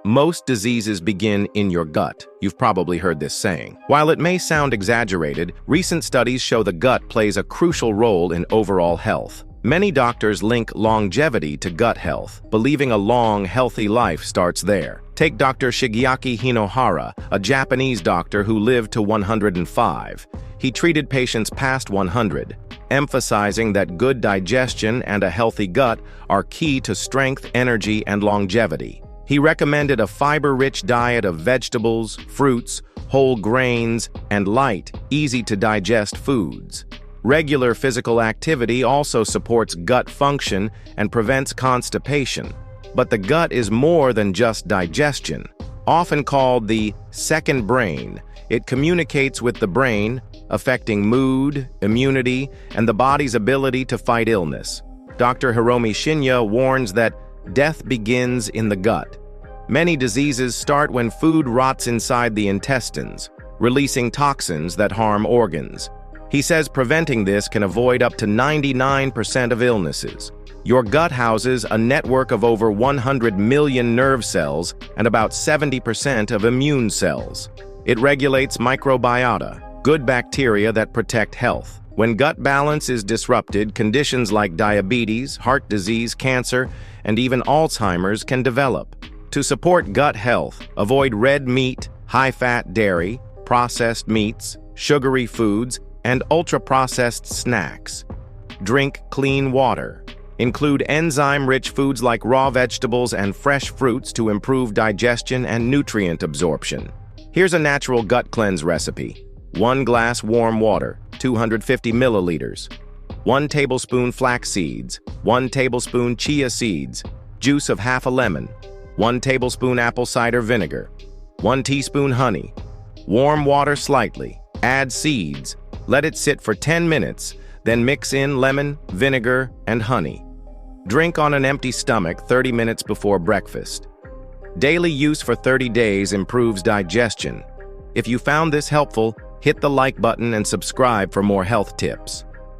Most diseases begin in your gut. You've probably heard this saying. While it may sound exaggerated, recent studies show the gut plays a crucial role in overall health. Many doctors link longevity to gut health, believing a long, healthy life starts there. Take Dr. Shigeaki Hinohara, a Japanese doctor who lived to 105. He treated patients past 100, emphasizing that good digestion and a healthy gut are key to strength, energy, and longevity. He recommended a fiber-rich diet of vegetables, fruits, whole grains, and light, easy-to-digest foods. Regular physical activity also supports gut function and prevents constipation. But the gut is more than just digestion. Often called the second brain, it communicates with the brain, affecting mood, immunity, and the body's ability to fight illness. Dr. Hiromi Shinya warns that death begins in the gut. Many diseases start when food rots inside the intestines, releasing toxins that harm organs. He says preventing this can avoid up to 99% of illnesses. Your gut houses a network of over 100 million nerve cells and about 70% of immune cells. It regulates microbiota, good bacteria that protect health. When gut balance is disrupted, conditions like diabetes, heart disease, cancer, and even Alzheimer's can develop. To support gut health, avoid red meat, high-fat dairy, processed meats, sugary foods, and ultra-processed snacks. Drink clean water. Include enzyme-rich foods like raw vegetables and fresh fruits to improve digestion and nutrient absorption. Here's a natural gut cleanse recipe. 1 glass warm water, 250 milliliters. 1 tablespoon flax seeds, 1 tablespoon chia seeds, juice of half a lemon, 1 tablespoon apple cider vinegar, 1 teaspoon honey. Warm water slightly, add seeds, let it sit for 10 minutes, then mix in lemon, vinegar, and honey. Drink on an empty stomach 30 minutes before breakfast. Daily use for 30 days improves digestion. If you found this helpful, hit the like button and subscribe for more health tips.